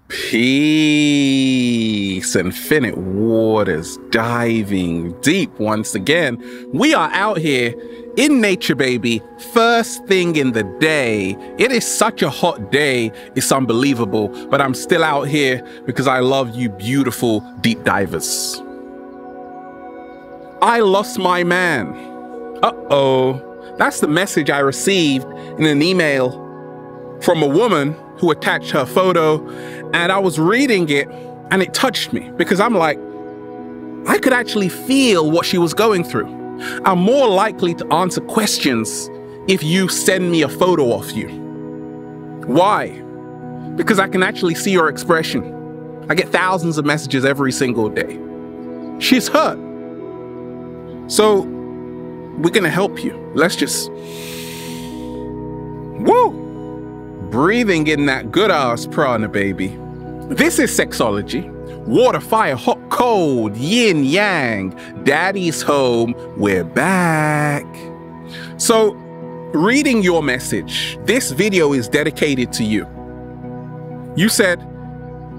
Peace, infinite waters, diving deep once again. We are out here in nature, baby. First thing in the day. It is such a hot day. It's unbelievable, but I'm still out here because I love you beautiful deep divers. I lost my man. Uh-oh. That's the message I received in an email from a woman who attached her photo, and I was reading it and it touched me because I'm like, I could actually feel what she was going through. I'm more likely to answer questions if you send me a photo of you. Why? Because I can actually see your expression. I get thousands of messages every single day. She's hurt. So we're gonna help you. Let's just, woo! Breathing in that good ass prana, baby. This is sexology. Water, fire, hot, cold, yin, yang. Daddy's home. We're back. So, reading your message, this video is dedicated to you. You said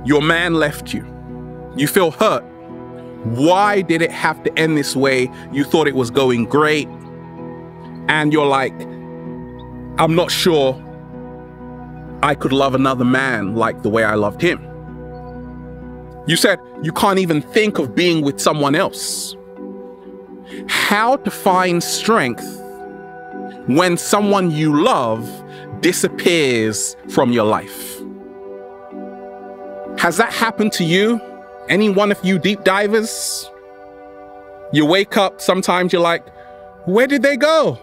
your man left you. You feel hurt. Why did it have to end this way? You thought it was going great. And you're like, I'm not sure I could love another man like the way I loved him. You said you can't even think of being with someone else. How to find strength when someone you love disappears from your life. Has that happened to you? Any one of you deep divers? You wake up, sometimes you're like, where did they go?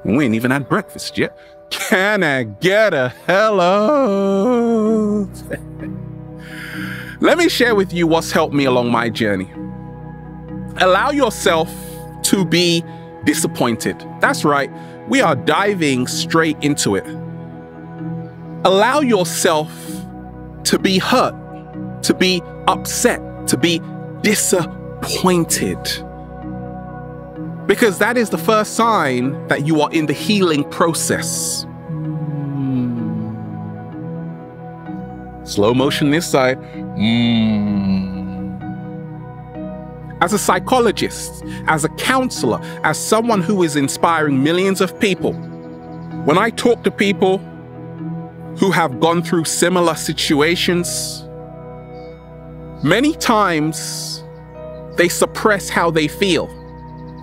We ain't even had breakfast yet. Can I get a hello? Let me share with you what's helped me along my journey. Allow yourself to be disappointed. That's right. We are diving straight into it. Allow yourself to be hurt, to be upset, to be disappointed. Because that is the first sign that you are in the healing process. Slow motion this side. As a psychologist, as a counselor, as someone who is inspiring millions of people, when I talk to people who have gone through similar situations, many times they suppress how they feel.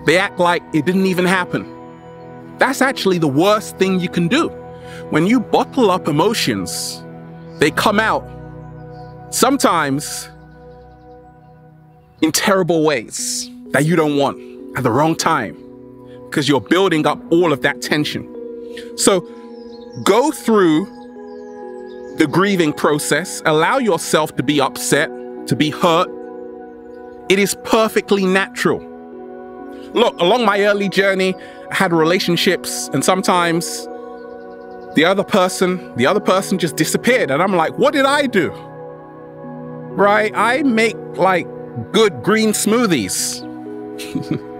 They act like it didn't even happen. That's actually the worst thing you can do. When you bottle up emotions, they come out, sometimes in terrible ways that you don't want at the wrong time, because you're building up all of that tension. So go through the grieving process, allow yourself to be upset, to be hurt. It is perfectly natural. Look, along my early journey, I had relationships, and sometimes the other person just disappeared. And I'm like, what did I do? Right? I make like good green smoothies,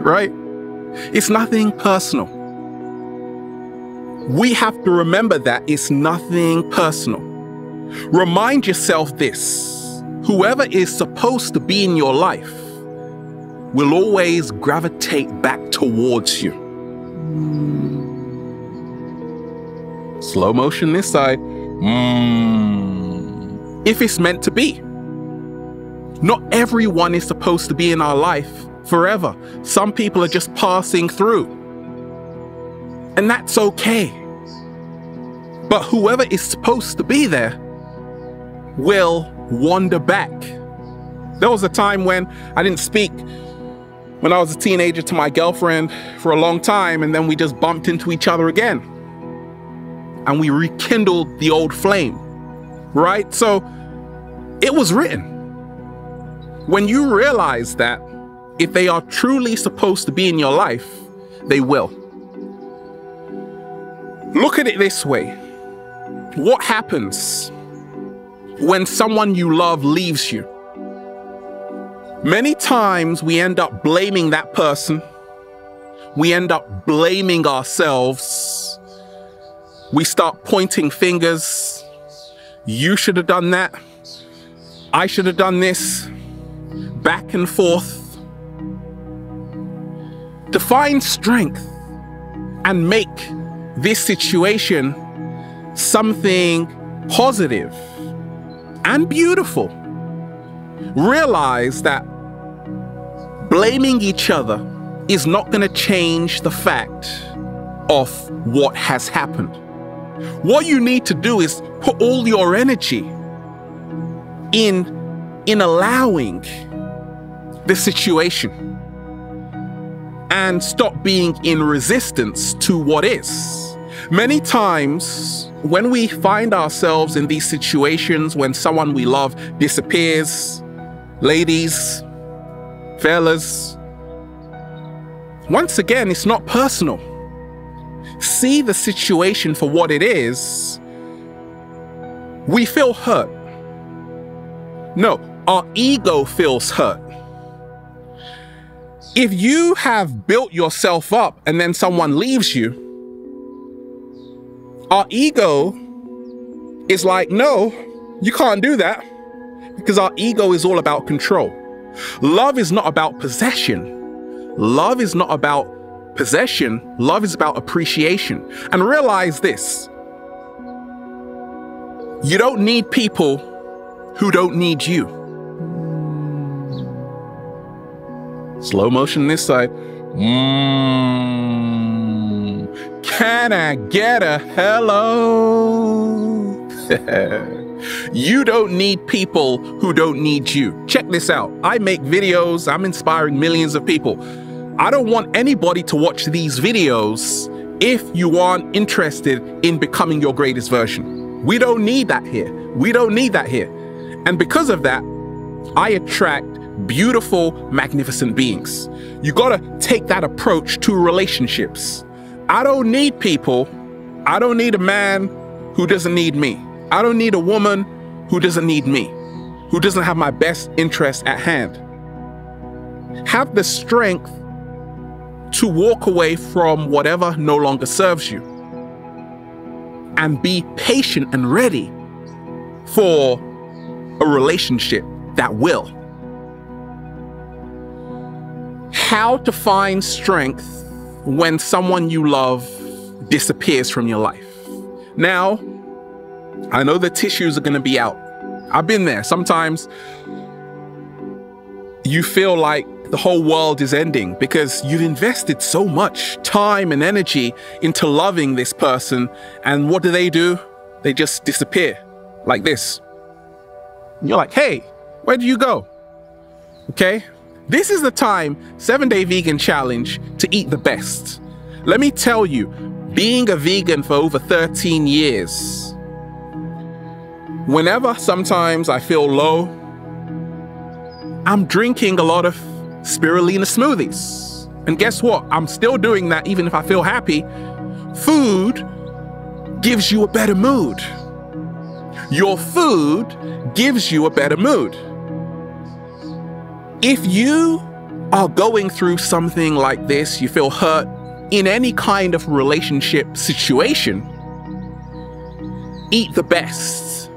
right? It's nothing personal. We have to remember that it's nothing personal. Remind yourself this: whoever is supposed to be in your life will always gravitate back towards you. Slow motion this side. If it's meant to be. Not everyone is supposed to be in our life forever. Some people are just passing through. And that's okay. But whoever is supposed to be there will wander back. There was a time when I didn't speak when I was a teenager to my girlfriend for a long time, and then we just bumped into each other again. And we rekindled the old flame, right? So it was written. When you realize that if they are truly supposed to be in your life, they will. Look at it this way. What happens when someone you love leaves you? Many times we end up blaming that person. We end up blaming ourselves. We start pointing fingers. You should have done that. I should have done this. Back and forth. To find strength and make this situation something positive and beautiful. Realize that blaming each other is not going to change the fact of what has happened. What you need to do is put all your energy in allowing the situation and stop being in resistance to what is. Many times when we find ourselves in these situations, when someone we love disappears, ladies, fellas, once again, it's not personal. See the situation for what it is. We feel hurt. No, our ego feels hurt. If you have built yourself up and then someone leaves you, our ego is like, no, you can't do that, because our ego is all about control. Love is not about possession. Love is not about possession. Love is about appreciation. And realize this: you don't need people who don't need you. Slow motion this side. Can I get a hello? You don't need people who don't need you. Check this out. I make videos. I'm inspiring millions of people. I don't want anybody to watch these videos if you aren't interested in becoming your greatest version. We don't need that here. We don't need that here. And because of that, I attract beautiful, magnificent beings. You gotta take that approach to relationships. I don't need people. I don't need a man who doesn't need me. I don't need a woman who doesn't need me, who doesn't have my best interest at hand. Have the strength to walk away from whatever no longer serves you, and be patient and ready for a relationship that will. How to find strength when someone you love disappears from your life. Now, I know the tissues are going to be out. I've been there. Sometimes you feel like the whole world is ending because you've invested so much time and energy into loving this person, and what do? They just disappear like this. And you're like, hey, where do you go? Okay, this is the time, 7-Day Vegan Challenge, to eat the best. Let me tell you, being a vegan for over 13 years, whenever sometimes I feel low, I'm drinking a lot of spirulina smoothies. And guess what? I'm still doing that even if I feel happy. Food gives you a better mood. Your food gives you a better mood. If you are going through something like this, you feel hurt in any kind of relationship situation, eat the best.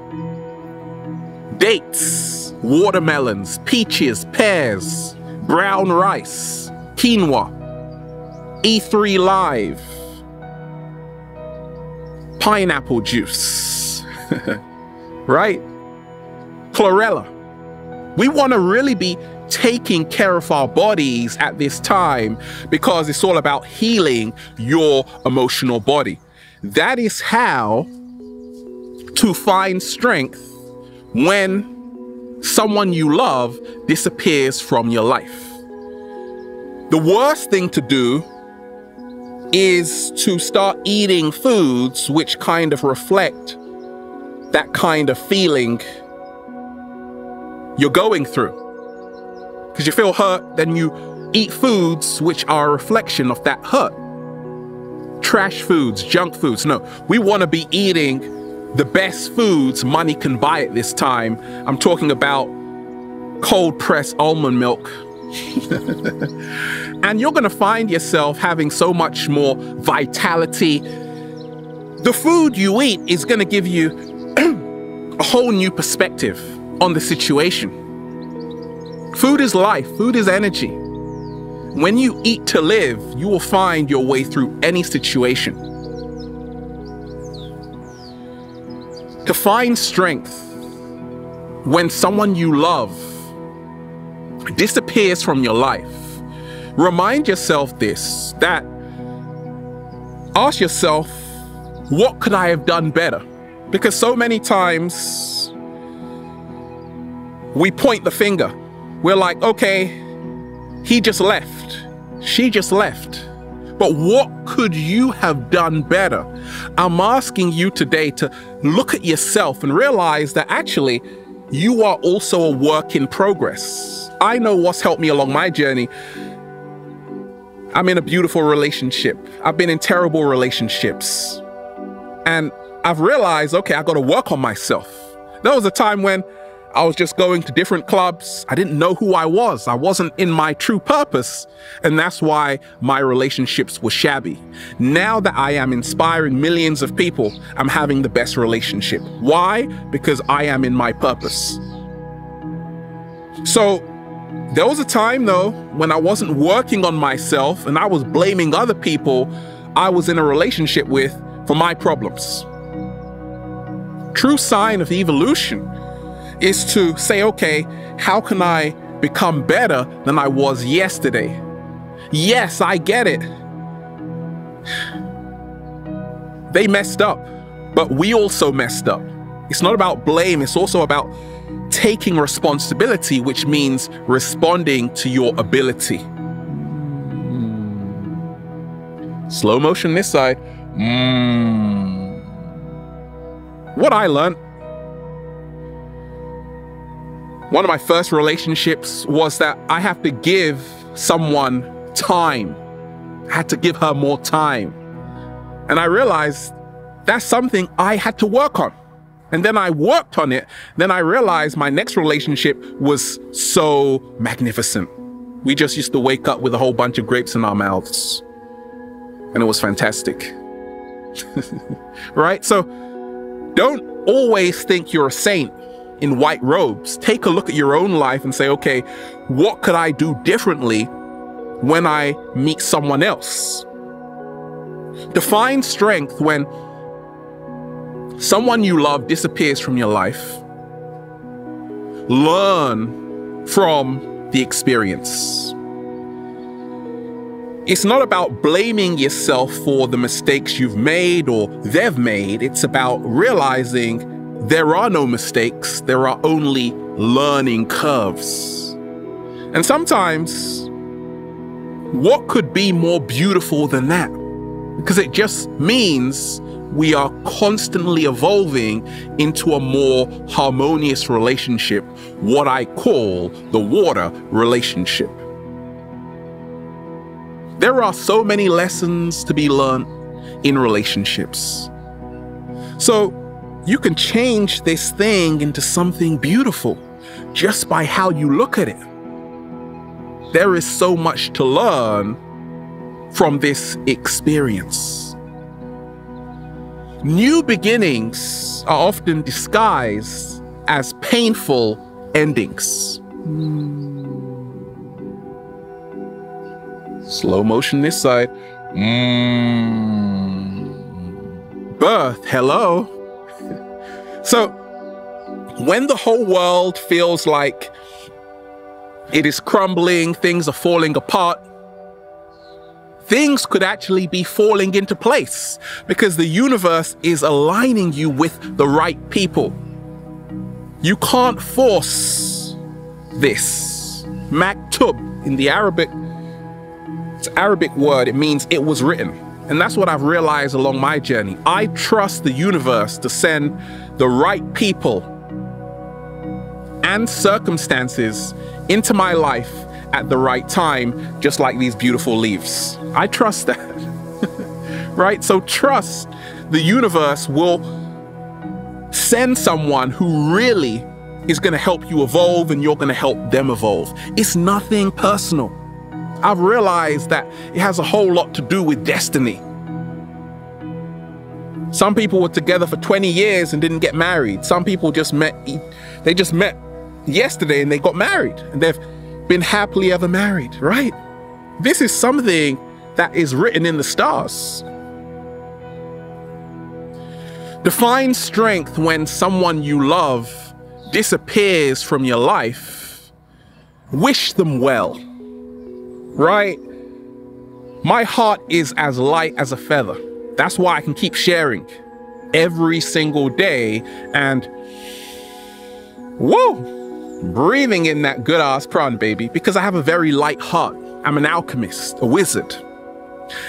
Dates, watermelons, peaches, pears, brown rice, quinoa, E3 Live, pineapple juice, right? Chlorella. We want to really be taking care of our bodies at this time because it's all about healing your emotional body. That is how to find strength when someone you love disappears from your life. The worst thing to do is to start eating foods which kind of reflect that kind of feeling you're going through. Because you feel hurt, then you eat foods which are a reflection of that hurt. Trash foods, junk foods. No, we want to be eating the best foods money can buy at this time. I'm talking about cold pressed almond milk. And you're going to find yourself having so much more vitality. The food you eat is going to give you a whole new perspective on the situation. Food is life, food is energy. When you eat to live, you will find your way through any situation. To find strength when someone you love disappears from your life, remind yourself this, that ask yourself, what could I have done better? Because so many times we point the finger. We're like, okay, he just left, she just left. But what could you have done better? I'm asking you today to look at yourself and realize that actually you are also a work in progress. I know what's helped me along my journey. I'm in a beautiful relationship. I've been in terrible relationships. And I've realized, okay, I got to work on myself. There was a time when I was just going to different clubs. I didn't know who I was. I wasn't in my true purpose. And that's why my relationships were shabby. Now that I am inspiring millions of people, I'm having the best relationship. Why? Because I am in my purpose. So there was a time though, when I wasn't working on myself and I was blaming other people I was in a relationship with for my problems. True sign of evolution is to say, okay, how can I become better than I was yesterday? Yes, I get it. They messed up, but we also messed up. It's not about blame, it's also about taking responsibility, which means responding to your ability. Slow motion this side. What I learned, one of my first relationships was that I have to give someone time. I had to give her more time. And I realized that's something I had to work on. And then I worked on it. Then I realized my next relationship was so magnificent. We just used to wake up with a whole bunch of grapes in our mouths. And it was fantastic. Right? So don't always think you're a saint in white robes. Take a look at your own life and say, okay, what could I do differently when I meet someone else? To find strength when someone you love disappears from your life, learn from the experience. It's not about blaming yourself for the mistakes you've made or they've made. It's about realizing there are no mistakes, there are only learning curves. And sometimes, what could be more beautiful than that? Because it just means we are constantly evolving into a more harmonious relationship, what I call the water relationship. There are so many lessons to be learned in relationships. So you can change this thing into something beautiful just by how you look at it. There is so much to learn from this experience. New beginnings are often disguised as painful endings. Slow motion this side. Birth, hello. So, when the whole world feels like it is crumbling, things are falling apart, things could actually be falling into place because the universe is aligning you with the right people. You can't force this. Maktub in the Arabic, it's an Arabic word, it means it was written. And that's what I've realized along my journey. I trust the universe to send the right people and circumstances into my life at the right time, just like these beautiful leaves. I trust that, right? So trust the universe will send someone who really is gonna help you evolve and you're gonna help them evolve. It's nothing personal. I've realized that it has a whole lot to do with destiny. Some people were together for 20 years and didn't get married. Some people just met yesterday and they got married and they've been happily ever married, right? This is something that is written in the stars. Define strength when someone you love disappears from your life. Wish them well, right? My heart is as light as a feather. That's why I can keep sharing every single day and breathing in that good ass prawn, baby, because I have a very light heart. I'm an alchemist, a wizard.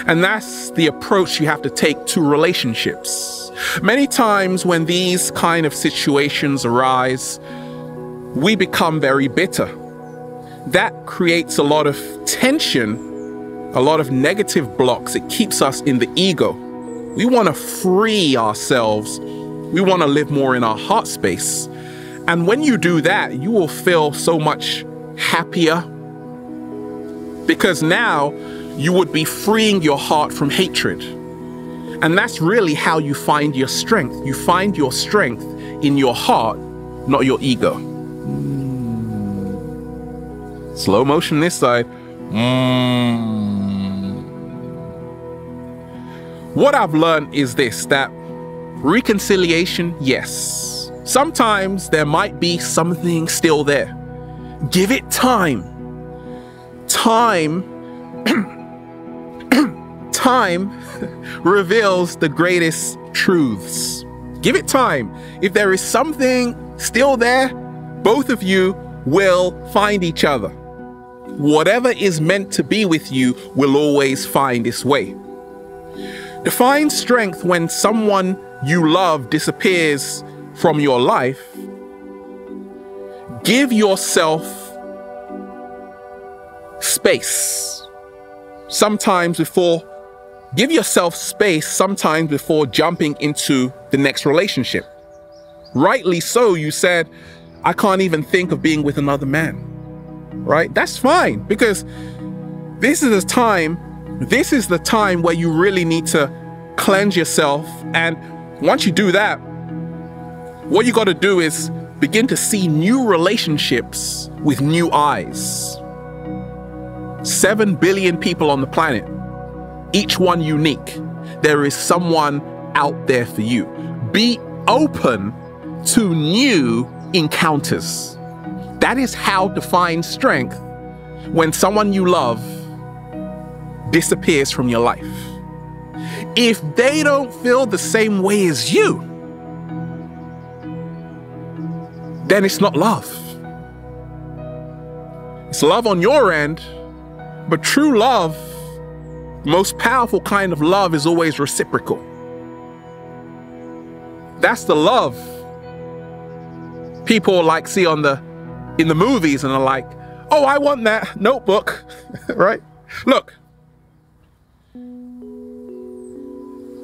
And that's the approach you have to take to relationships. Many times when these kind of situations arise, we become very bitter. That creates a lot of tension, a lot of negative blocks. It keeps us in the ego. We want to free ourselves. We want to live more in our heart space. And when you do that, you will feel so much happier, because now you would be freeing your heart from hatred. And that's really how you find your strength. You find your strength in your heart, not your ego. Slow motion this side. What I've learned is this, that reconciliation, yes. Sometimes there might be something still there. Give it time. Time reveals the greatest truths. Give it time. If there is something still there, both of you will find each other. Whatever is meant to be with you will always find its way. Define strength when someone you love disappears from your life. Give yourself space. Give yourself space sometimes before jumping into the next relationship. Rightly so, you said, I can't even think of being with another man, right? That's fine, because this is the time where you really need to cleanse yourself. And once you do that, what you got to do is begin to see new relationships with new eyes. 7 billion people on the planet, each one unique. There is someone out there for you. Be open to new encounters. That is how to find strength when someone you love disappears from your life. If they don't feel the same way as you, then it's not love. It's love on your end, but true love, most powerful kind of love, is always reciprocal. That's the love people like see in the movies and are like, oh, I want that notebook, right? Look,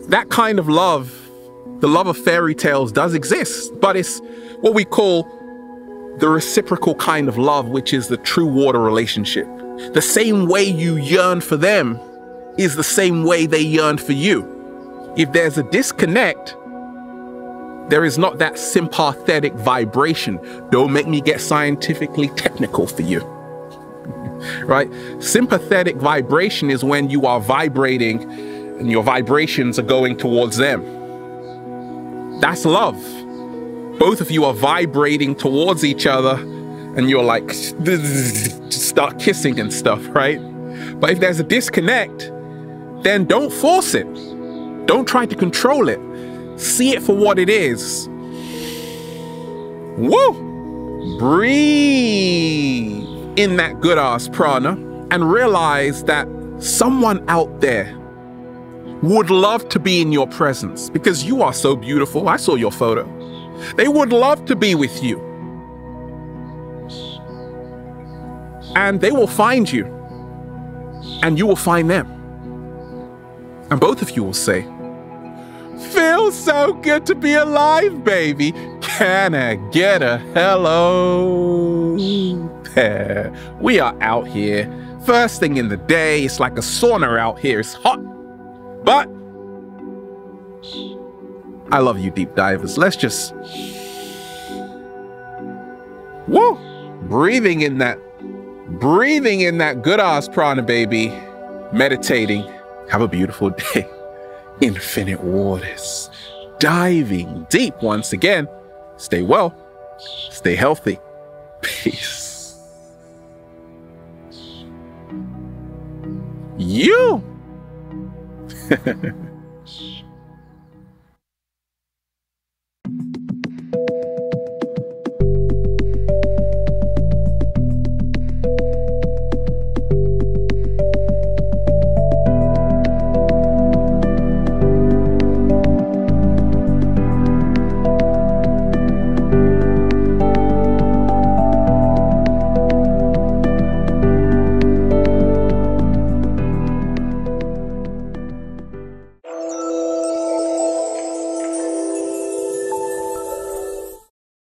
that kind of love, the love of fairy tales, does exist, but it's what we call the reciprocal kind of love, which is the true water relationship. The same way you yearn for them is the same way they yearn for you. If there's a disconnect, there is not that sympathetic vibration. Don't make me get scientifically technical for you, right? Sympathetic vibration is when you are vibrating and your vibrations are going towards them. That's love. Both of you are vibrating towards each other and you're like, start kissing and stuff, right? But if there's a disconnect, then don't force it. Don't try to control it. See it for what it is. Woo! Breathe in that good ass prana and realize that someone out there would love to be in your presence because you are so beautiful. I saw your photo. They would love to be with you. And they will find you. And you will find them. And both of you will say, feels so good to be alive, baby. Can I get a hello? We are out here. First thing in the day, it's like a sauna out here. It's hot. But I love you, deep divers. Let's just, woo, breathing in that good ass prana, baby. Meditating. Have a beautiful day. Infinite waters. Diving deep once again. Stay well. Stay healthy. Peace. You.